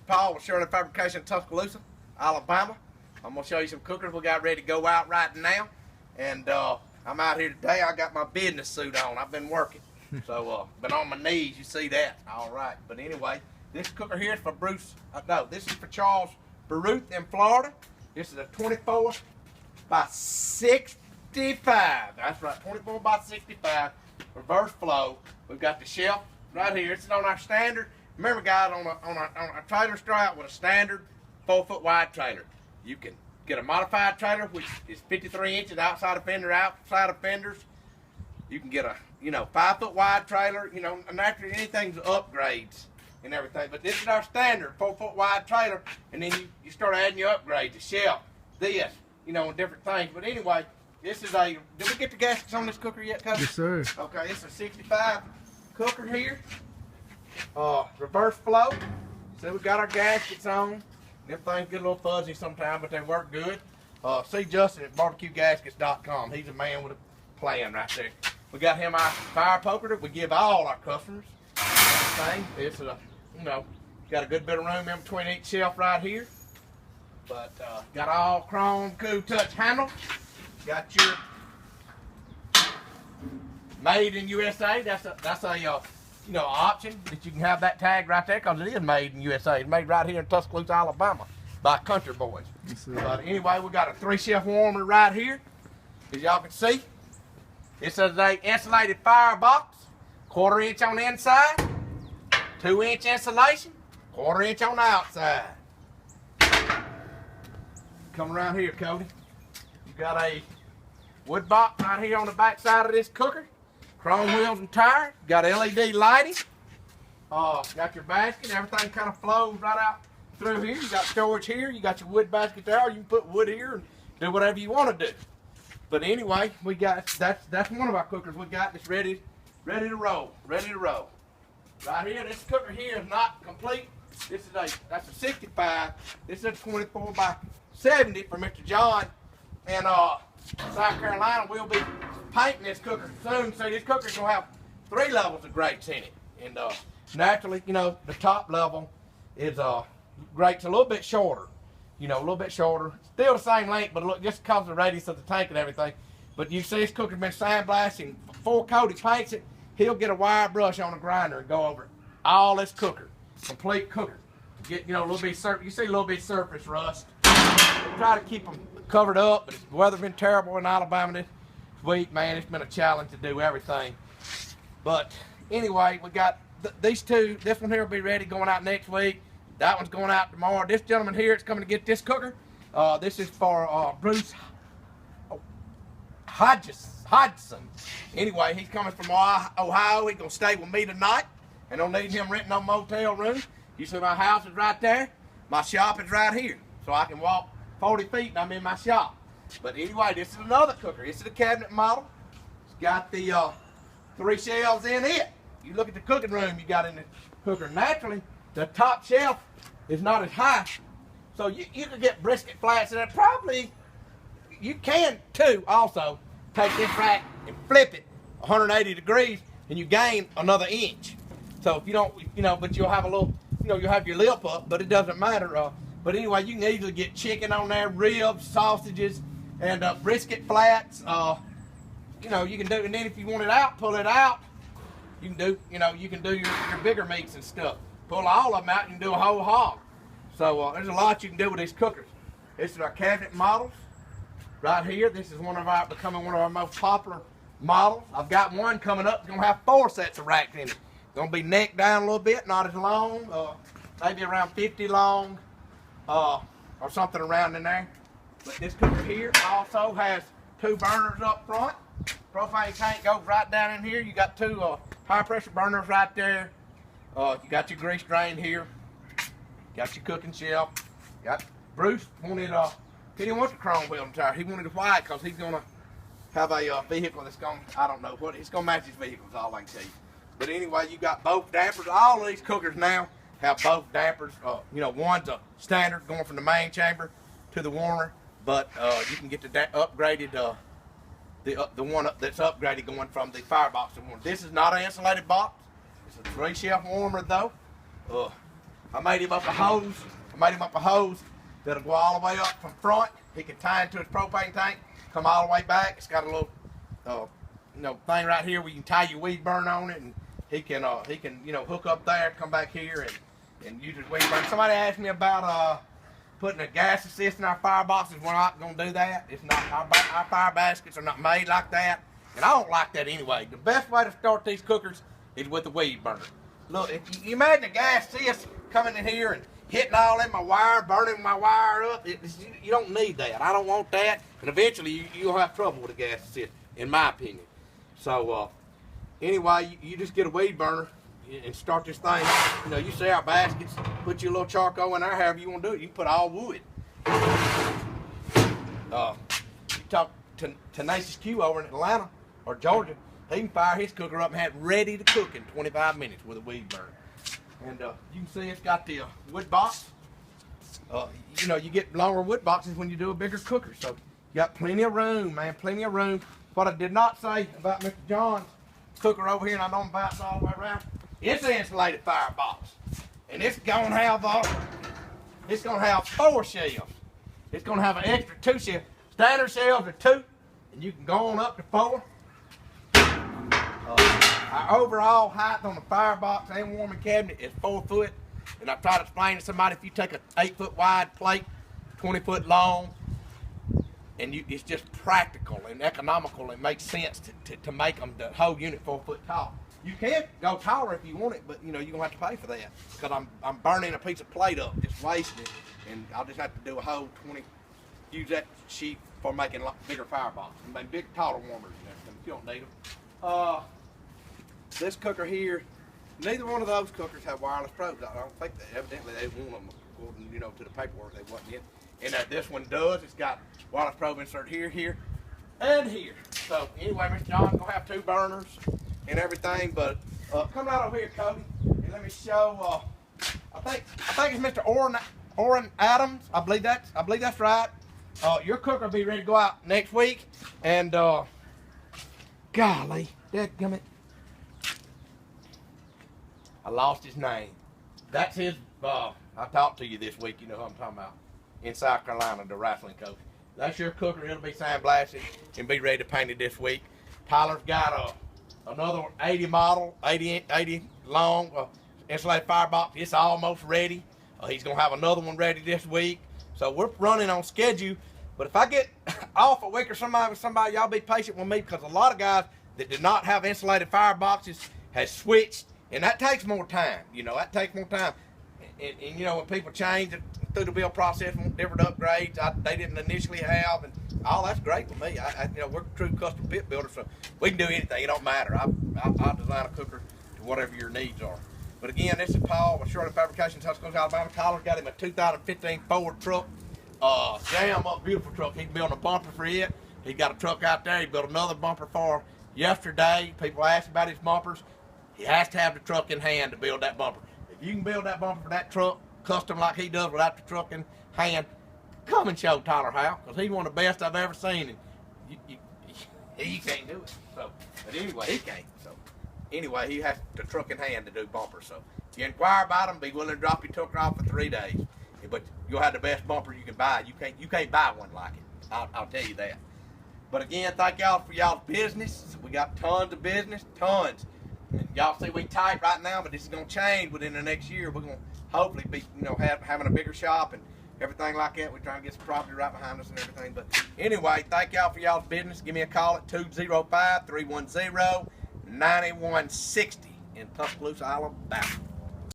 Paul with Shirley Fabrication in Tuscaloosa, Alabama. I'm going to show you some cookers we got ready to go out right now. And I'm out here today. I got my business suit on. I've been working. So, been on my knees. You see that? All right. But anyway, this cooker here is for this is for Charles Baruth in Florida. This is a 24 by 65. That's right, 24 by 65 reverse flow. We've got the shelf right here. It's on our standard. Remember, guys, on a trailer strap with a standard 4-foot wide trailer. You can get a modified trailer, which is 53 inches outside of fenders. You can get a 5-foot wide trailer. And after anything's upgrades and everything. But this is our standard 4-foot wide trailer, and then you start adding your upgrades, the shelf, this, and different things. But anyway, this is did we get the gaskets on this cooker yet, Cody? Yes, sir. Okay, it's a 65 cooker here. Reverse flow. So we got our gaskets on. Them things get a little fuzzy sometimes, but they work good. See Justin at barbecuegaskets.com. He's a man with a plan right there. We got him our fire poker that we give all our customers. It's got a good bit of room in between each shelf right here. But got all chrome cool touch handle. Got your made in USA. That's a option that you can have that tag right there because it is made in USA. It's made right here in Tuscaloosa, Alabama by Country Boys. But anyway, we got a 3-shelf warmer right here. As y'all can see, this is a insulated firebox, 1/4 inch on the inside, 2-inch insulation, 1/4 inch on the outside. Come around here, Cody. You got a wood box right here on the back side of this cooker. Chrome wheels and tires. Got LED lighting. Got your basket. Everything kind of flows right out through here. You got storage here. You got your wood basket there. Or you can put wood here and do whatever you want to do. But anyway, we got that's one of our cookers we got that's ready to roll. Ready to roll. Right here, this cooker here is not complete. That's a 65. This is a 24 by 70 for Mr. John in South Carolina. We'll be painting this cooker soon. So this cooker's gonna have 3 levels of grates in it. And naturally, the top level is grates a little bit shorter. A little bit shorter. Still the same length, but look, just because of the radius of the tank and everything. But you see this cooker's been sandblasted. Before Cody paints it, he'll get a wire brush on a grinder and go over it. All this cooker. Complete cooker. Get a little bit you see a little bit surface rust. We try to keep them covered up, but the weather's been terrible in Alabama this week, man. It's been a challenge to do everything. But anyway, we got these two. This one here will be ready going out next week. That one's going out tomorrow. This gentleman here is coming to get this cooker. This is for Bruce Hodgson. Anyway, he's coming from Ohio. He's gonna stay with me tonight, and don't need him renting no motel room. You see my house is right there. My shop is right here. So I can walk 40 feet and I'm in my shop. But anyway, this is another cooker. This is a cabinet model. It's got the 3 shelves in it. You look at the cooking room you got in the cooker. Naturally, the top shelf is not as high. So you can get brisket flats in it. Probably, you can too also take this rack and flip it 180 degrees and you gain another inch. So if you don't, but you'll have a little, you'll have your lip up, but it doesn't matter. But anyway, you can easily get chicken on there, ribs, sausages, and brisket flats. You can do, and then if you want it out, pull it out. You can do, you can do your bigger meats and stuff. Pull all of them out, and you can do a whole hog. So there's a lot you can do with these cookers. This is our cabinet models right here. This is becoming one of our most popular models. I've got one coming up. It's gonna have 4 sets of racks in it. It's gonna be neck down a little bit, not as long, maybe around 50 long. Or something around in there. But this cooker here also has 2 burners up front. Propane tank goes right down in here. You got 2 high pressure burners right there. You got your grease drain here. Got your cooking shelf. Got Bruce wanted he didn't want the chrome wheel and tire. He wanted the white because he's gonna have a vehicle that's gonna, I don't know what, it's gonna match his vehicle is all I can tell you. But anyway, you got both dampers. All of these cookers now have both dampers. One's a standard going from the main chamber to the warmer, but you can get the upgraded, the one that's upgraded going from the firebox to warmer. This is not an insulated box. It's a 3-shelf warmer though. I made him up a hose. That'll go all the way up from front. He can tie into his propane tank, come all the way back. It's got a little, thing right here where you can tie your weed burn on it, and he can hook up there, come back here, and use his weed burn. Somebody asked me about putting a gas assist in our fireboxes. We're not gonna do that. It's not our fire baskets are not made like that, and I don't like that anyway. The best way to start these cookers is with the weed burner. Look, if you imagine a gas assist coming in here and hitting all in my wire, burning my wire up, you don't need that. I don't want that, and eventually you'll have trouble with a gas assist, in my opinion. So anyway, you just get a weed burner and start this thing. You see our baskets, put your little charcoal in there, however you want to do it. You can put all wood. You talk to Tenacious Q over in Atlanta or Georgia, he can fire his cooker up and have it ready to cook in 25 minutes with a weed burner. And you can see it's got the wood box. You get longer wood boxes when you do a bigger cooker. So you got plenty of room, man, plenty of room. What I did not say about Mr. John's cooker over here, and I know I'm bouncing all the way around, it's an insulated firebox. And it's gonna have 4 shelves. It's gonna have an extra 2 shelves. Standard shelves are 2, and you can go on up to 4. Our overall height on the firebox and warming cabinet is 4 foot. And I've tried to explain to somebody, if you take an 8 foot wide plate, 20 foot long, and it's just practical and economical, it makes sense to make them the whole unit 4 foot tall. You can go taller if you want it, but you're gonna have to pay for that, because I'm burning a piece of plate up, just wasting it, and I'll just have to do a whole 20, use that sheet for making a lot bigger firebox and make big taller warmers and everything if you don't need them. This cooker here, neither one of those cookers have wireless probes. I don't think that. Evidently they want them according, to the paperwork they wasn't in. And this one does. It's got wireless probe insert here, and here. So anyway, Mr. John's gonna have 2 burners and everything. But come right over here, Cody, and let me show. I think it's Mr. Orrin Adams. I believe that's right. Your cooker will be ready to go out next week. And golly, dadgummit, I lost his name. That's his, I talked to you this week, you know who I'm talking about. In South Carolina, the wrestling coach. That's your cooker. It'll be sandblasted and be ready to paint it this week. Tyler's got another 80 model, 80 long insulated firebox. It's almost ready. He's going to have another one ready this week. So we're running on schedule. But if I get off a week or somebody, y'all be patient with me, because a lot of guys that did not have insulated fireboxes has switched. And that takes more time, that takes more time. And when people change it through the build process, want different upgrades they didn't initially have, and all that's great with me. We're true custom pit builders, so we can do anything. It don't matter. I'll design a cooker to whatever your needs are. But again, this is Paul with Shirley Fabrication, Tuscaloosa, Alabama. Tyler's got him a 2015 Ford truck, jam up, beautiful truck. He's building a bumper for it. He's got a truck out there. He built another bumper for yesterday. People asked about his bumpers. He has to have the truck in hand to build that bumper. If you can build that bumper for that truck, custom like he does without the truck in hand, come and show Tyler how, because he's one of the best I've ever seen. And he can't do it. So, but anyway, he can't. So, anyway, he has the truck in hand to do bumpers. So, if you inquire about him, be willing to drop your truck off for 3 days. But you'll have the best bumper you can buy. You can't buy one like it. I'll tell you that. But again, thank y'all for y'all's business. We got tons of business, tons. Y'all see we tight right now, but this is gonna change within the next year. We're gonna hopefully be, having a bigger shop and everything like that. We're trying to get some property right behind us and everything. But anyway, thank y'all for y'all's business. Give me a call at 205-310-9160 in Tuscaloosa, Alabama.